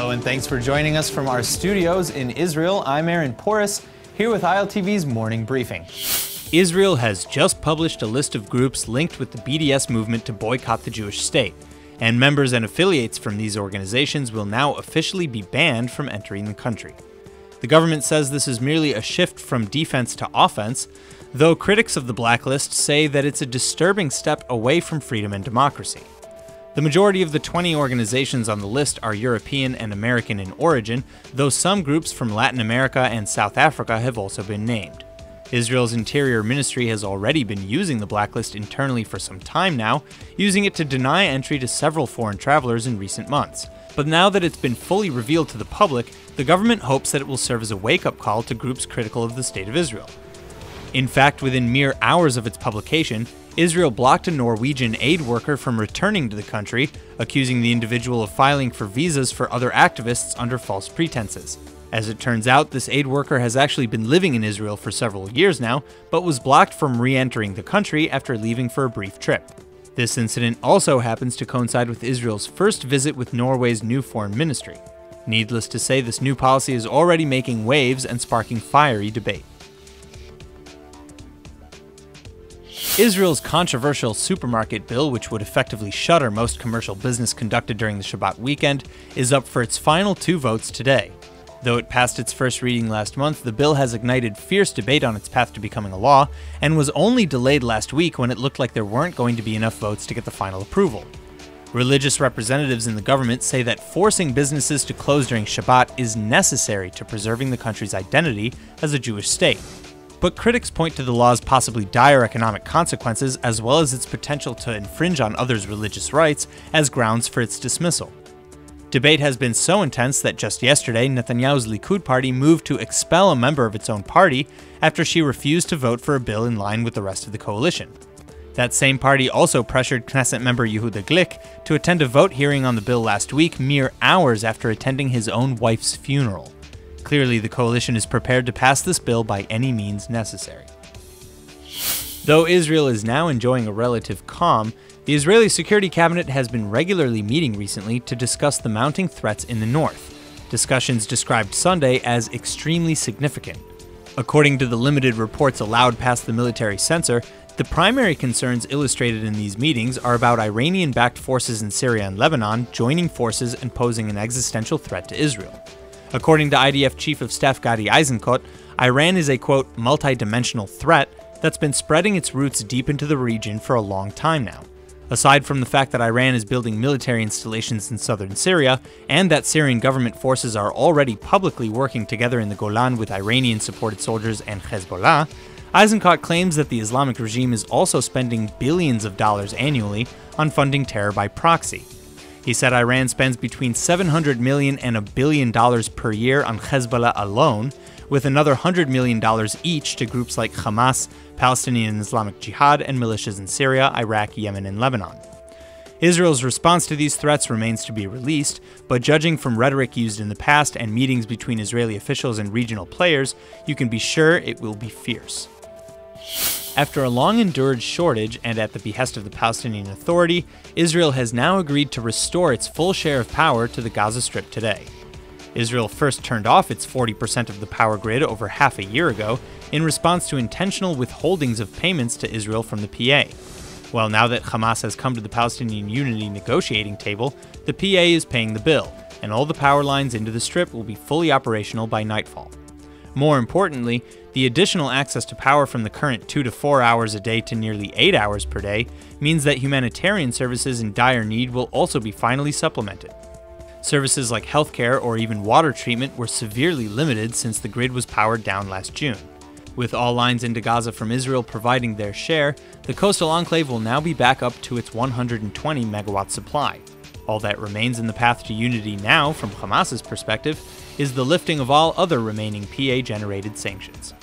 Hello and thanks for joining us from our studios in Israel. I'm Aaron Porras, here with ILTV's Morning Briefing. Israel has just published a list of groups linked with the B.D.S. movement to boycott the Jewish state, and members and affiliates from these organizations will now officially be banned from entering the country. The government says this is merely a shift from defense to offense, though critics of the blacklist say that it's a disturbing step away from freedom and democracy. The majority of the 20 organizations on the list are European and American in origin, though some groups from Latin America and South Africa have also been named. Israel's Interior Ministry has already been using the blacklist internally for some time now, using it to deny entry to several foreign travelers in recent months. But now that it's been fully revealed to the public, the government hopes that it will serve as a wake-up call to groups critical of the State of Israel. In fact, within mere hours of its publication, Israel blocked a Norwegian aid worker from returning to the country, accusing the individual of filing for visas for other activists under false pretenses. As it turns out, this aid worker has actually been living in Israel for several years now, but was blocked from re-entering the country after leaving for a brief trip. This incident also happens to coincide with Israel's first visit with Norway's new foreign ministry. Needless to say, this new policy is already making waves and sparking fiery debate. Israel's controversial supermarket bill, which would effectively shutter most commercial business conducted during the Shabbat weekend, is up for its final 2 votes today. Though it passed its first reading last month, the bill has ignited fierce debate on its path to becoming a law, and was only delayed last week when it looked like there weren't going to be enough votes to get the final approval. Religious representatives in the government say that forcing businesses to close during Shabbat is necessary to preserving the country's identity as a Jewish state. But critics point to the law's possibly dire economic consequences, as well as its potential to infringe on others' religious rights, as grounds for its dismissal. Debate has been so intense that just yesterday, Netanyahu's Likud party moved to expel a member of its own party after she refused to vote for a bill in line with the rest of the coalition. That same party also pressured Knesset member Yehuda Glick to attend a vote hearing on the bill last week, mere hours after attending his own wife's funeral. Clearly, the coalition is prepared to pass this bill by any means necessary. Though Israel is now enjoying a relative calm, the Israeli Security Cabinet has been regularly meeting recently to discuss the mounting threats in the north. Discussions described Sunday as extremely significant. According to the limited reports allowed past the military censor, the primary concerns illustrated in these meetings are about Iranian-backed forces in Syria and Lebanon joining forces and posing an existential threat to Israel. According to IDF Chief of Staff Gadi Eisenkot, Iran is a, quote, multi-dimensional threat that's been spreading its roots deep into the region for a long time now. Aside from the fact that Iran is building military installations in southern Syria, and that Syrian government forces are already publicly working together in the Golan with Iranian-supported soldiers and Hezbollah, Eisenkot claims that the Islamic regime is also spending billions of dollars annually on funding terror by proxy. He said Iran spends between $700 million and $1 billion per year on Hezbollah alone, with another $100 million each to groups like Hamas, Palestinian Islamic Jihad, and militias in Syria, Iraq, Yemen, and Lebanon. Israel's response to these threats remains to be released, but judging from rhetoric used in the past and meetings between Israeli officials and regional players, you can be sure it will be fierce. After a long-endured shortage and at the behest of the Palestinian Authority, Israel has now agreed to restore its full share of power to the Gaza Strip today. Israel first turned off its 40% of the power grid over half a year ago in response to intentional withholdings of payments to Israel from the PA. Well, now that Hamas has come to the Palestinian Unity negotiating table, the PA is paying the bill, and all the power lines into the Strip will be fully operational by nightfall. More importantly, the additional access to power from the current 2 to 4 hours a day to nearly 8 hours per day means that humanitarian services in dire need will also be finally supplemented. Services like healthcare or even water treatment were severely limited since the grid was powered down last June. With all lines into Gaza from Israel providing their share, the coastal enclave will now be back up to its 120 megawatt supply. All that remains in the path to unity now, from Hamas's perspective, is the lifting of all other remaining PA-generated sanctions.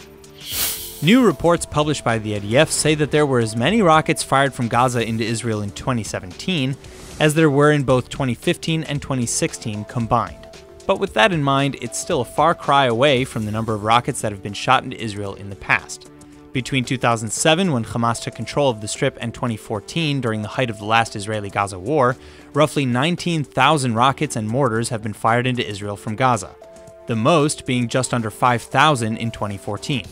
New reports published by the IDF say that there were as many rockets fired from Gaza into Israel in 2017 as there were in both 2015 and 2016 combined. But with that in mind, it's still a far cry away from the number of rockets that have been shot into Israel in the past. Between 2007, when Hamas took control of the Strip, and 2014, during the height of the last Israeli-Gaza war, roughly 19,000 rockets and mortars have been fired into Israel from Gaza, the most being just under 5,000 in 2014.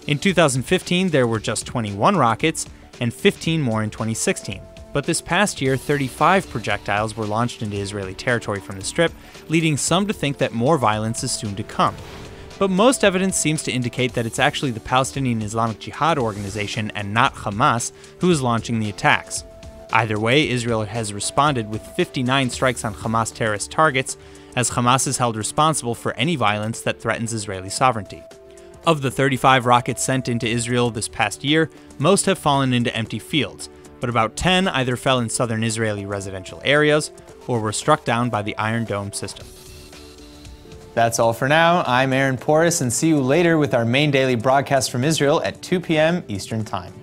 In 2015, there were just 21 rockets, and 15 more in 2016. But this past year, 35 projectiles were launched into Israeli territory from the Strip, leading some to think that more violence is soon to come. But most evidence seems to indicate that it's actually the Palestinian Islamic Jihad organization and not Hamas who is launching the attacks. Either way, Israel has responded with 59 strikes on Hamas terrorist targets, as Hamas is held responsible for any violence that threatens Israeli sovereignty. Of the 35 rockets sent into Israel this past year, most have fallen into empty fields, but about 10 either fell in southern Israeli residential areas or were struck down by the Iron Dome system. That's all for now. I'm Aaron Porras, and see you later with our main daily broadcast from Israel at 2 p.m. Eastern Time.